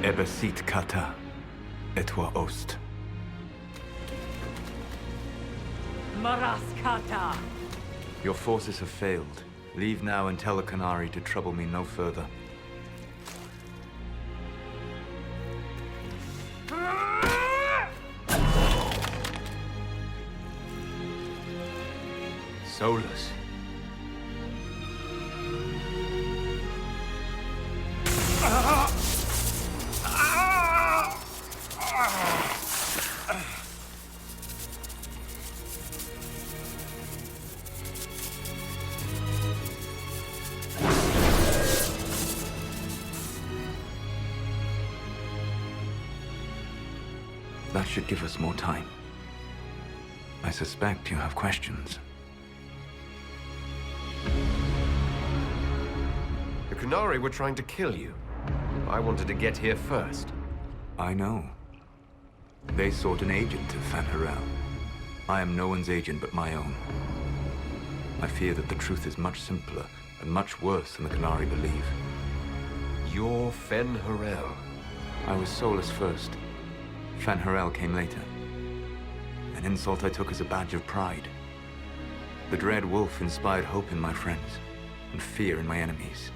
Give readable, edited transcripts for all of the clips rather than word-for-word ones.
Ebesit kata, etwa ost. Maraskata! Your forces have failed. Leave now and tell the Qunari to trouble me no further. Solus. That should give us more time. I suspect you have questions. The Qunari were trying to kill you. I wanted to get here first. I know. They sought an agent of Fanharel. I am no one's agent but my own. I fear that the truth is much simpler and much worse than the Qunari believe. You're Fanharel. I was Solus first. Fanharel came later. An insult I took as a badge of pride. The Dread Wolf inspired hope in my friends, and fear in my enemies.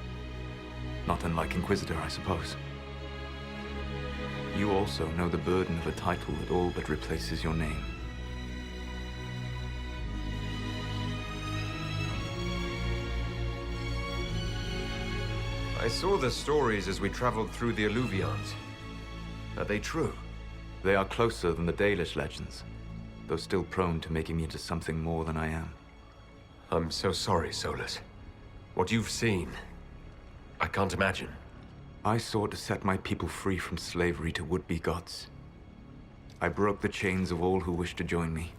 Not unlike Inquisitor, I suppose. You also know the burden of a title that all but replaces your name. I saw the stories as we traveled through the Alluvions. Are they true? They are closer than the Dalish legends, though still prone to making me into something more than I am. I'm so sorry, Solus. What you've seen, I can't imagine. I sought to set my people free from slavery to would-be gods. I broke the chains of all who wished to join me.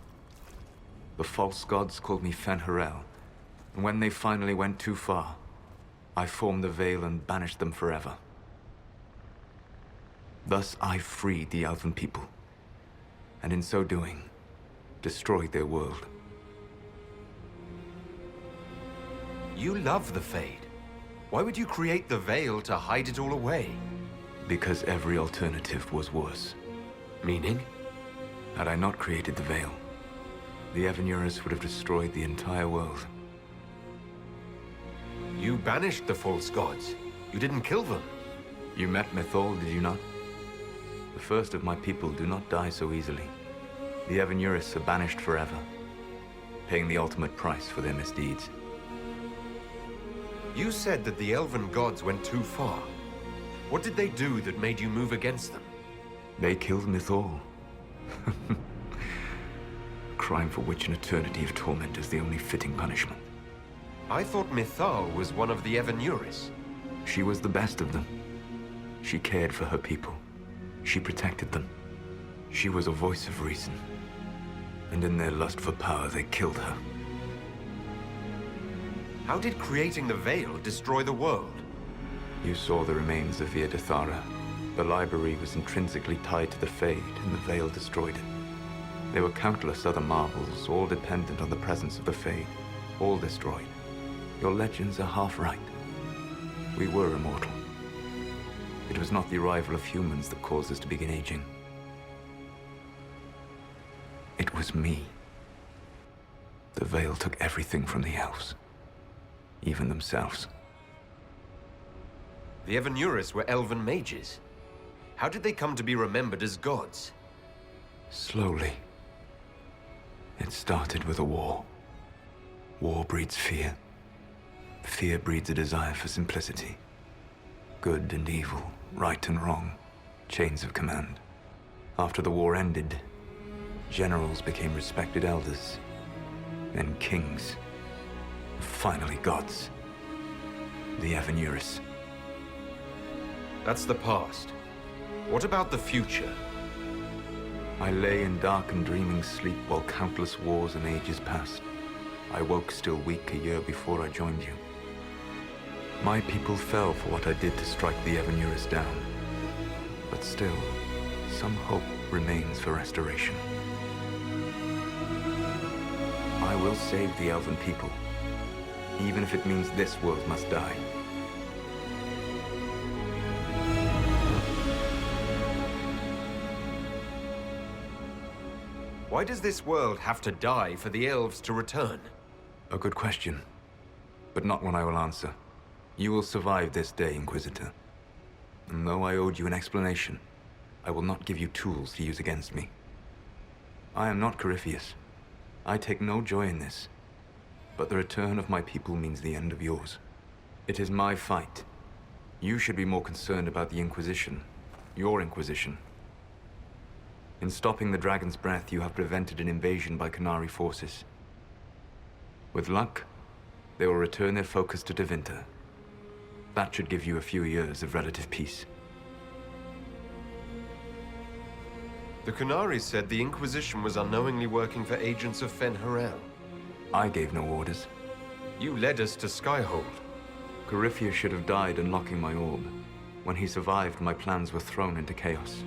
The false gods called me Fanharel, and when they finally went too far, I formed the Veil and banished them forever. Thus I freed the Elven people, and in so doing, destroyed their world. You love the Fade. Why would you create the Veil to hide it all away? Because every alternative was worse. Meaning? Had I not created the Veil, the Evenuris would have destroyed the entire world. You banished the false gods. You didn't kill them. You met Mythal, did you not? The first of my people do not die so easily. The Evenuris are banished forever, paying the ultimate price for their misdeeds. You said that the Elven gods went too far. What did they do that made you move against them? They killed Mythal. A crime for which an eternity of torment is the only fitting punishment. I thought Mythal was one of the Evenuris. She was the best of them. She cared for her people. She protected them. She was a voice of reason. And in their lust for power, they killed her. How did creating the Veil destroy the world? You saw the remains of Via Dethara. The library was intrinsically tied to the Fade, and the Veil destroyed it. There were countless other marvels, all dependent on the presence of the Fade, all destroyed. Your legends are half right. We were immortal. It was not the arrival of humans that caused us to begin aging. It was me. The Veil took everything from the elves. Even themselves. The Evenuris were elven mages. How did they come to be remembered as gods? Slowly. It started with a war. War breeds fear. Fear breeds a desire for simplicity. Good and evil, right and wrong, chains of command. After the war ended, generals became respected elders, then kings, finally gods. The Evenuris. That's the past. What about the future? I lay in dark and dreaming sleep while countless wars and ages passed. I woke still weak a year before I joined you. My people fell for what I did to strike the Evanurus down. But still, some hope remains for restoration. I will save the elven people, even if it means this world must die. Why does this world have to die for the elves to return? A good question, but not one I will answer. You will survive this day, Inquisitor. And though I owed you an explanation, I will not give you tools to use against me. I am not Corypheus. I take no joy in this. But the return of my people means the end of yours. It is my fight. You should be more concerned about the Inquisition. Your Inquisition. In stopping the Dragon's Breath, you have prevented an invasion by Qunari forces. With luck, they will return their focus to Tevinter. That should give you a few years of relative peace. The Qunari said the Inquisition was unknowingly working for agents of Fen-Harel. I gave no orders. You led us to Skyhold. Corypheus should have died unlocking my orb. When he survived, my plans were thrown into chaos.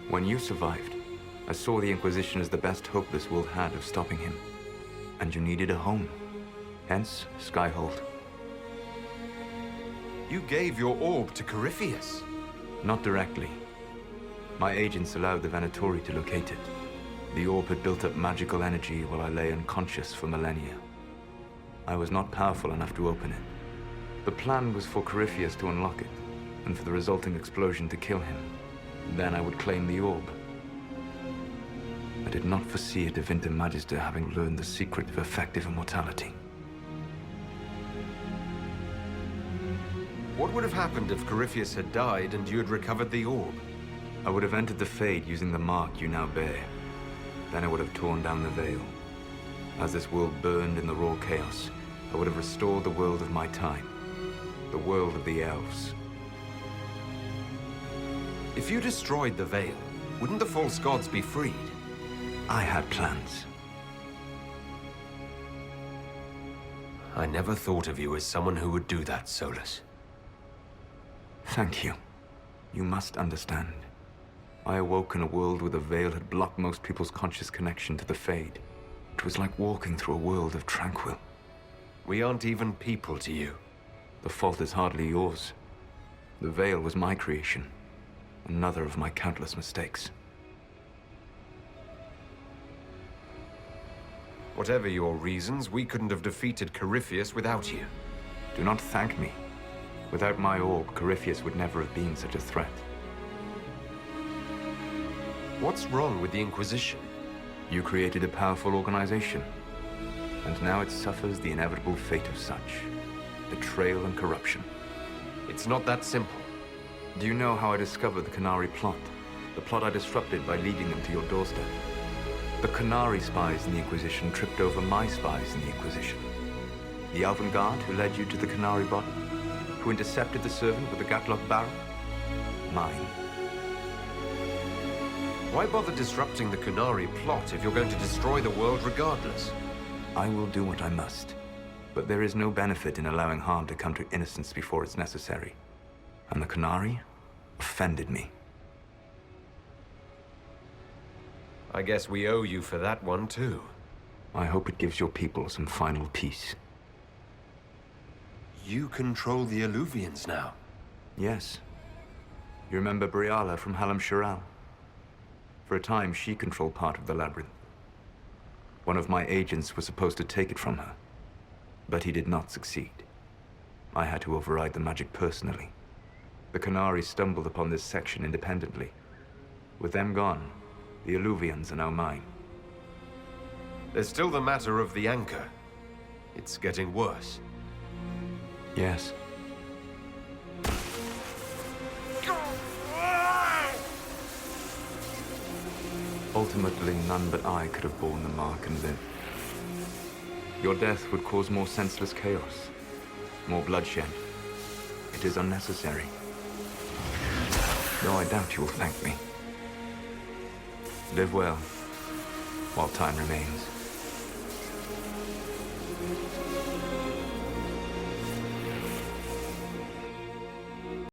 When you survived, I saw the Inquisition as the best hope this world had of stopping him. And you needed a home. Hence, Skyhold. You gave your orb to Corypheus. Not directly. My agents allowed the Venatori to locate it. The orb had built up magical energy while I lay unconscious for millennia. I was not powerful enough to open it. The plan was for Corypheus to unlock it, and for the resulting explosion to kill him. Then I would claim the orb. I did not foresee a Tevinter Magister having learned the secret of effective immortality. What would have happened if Corypheus had died and you had recovered the orb? I would have entered the Fade using the mark you now bear. Then I would have torn down the veil. As this world burned in the raw chaos, I would have restored the world of my time. The world of the elves. If you destroyed the veil, wouldn't the false gods be freed? I had plans. I never thought of you as someone who would do that, Solus. Thank you. You must understand. I awoke in a world where the veil had blocked most people's conscious connection to the Fade. It was like walking through a world of tranquil. We aren't even people to you. The fault is hardly yours. The veil was my creation. Another of my countless mistakes. Whatever your reasons, we couldn't have defeated Corypheus without you. Do not thank me. Without my orb, Corypheus would never have been such a threat. What's wrong with the Inquisition? You created a powerful organization, and now it suffers the inevitable fate of such. Betrayal and corruption. It's not that simple. Do you know how I discovered the Qunari plot? The plot I disrupted by leading them to your doorstep. The Qunari spies in the Inquisition tripped over my spies in the Inquisition. The Elven Guard who led you to the Qunari bottom? Who intercepted the servant with the Gatlock barrel? Mine. Why bother disrupting the Qunari plot if you're going to destroy the world regardless? I will do what I must. But there is no benefit in allowing harm to come to innocence before it's necessary. And the Qunari offended me. I guess we owe you for that one, too. I hope it gives your people some final peace. You control the Eluvians now. Yes. You remember Briala from Halam Shiral? For a time, she controlled part of the labyrinth. One of my agents was supposed to take it from her, but he did not succeed. I had to override the magic personally. The Qunari stumbled upon this section independently. With them gone, the Eluvians are now mine. There's still the matter of the anchor. It's getting worse. Yes. Ultimately, none but I could have borne the mark and lived. Your death would cause more senseless chaos, more bloodshed. It is unnecessary. Though I doubt you will thank me. Live well, while time remains.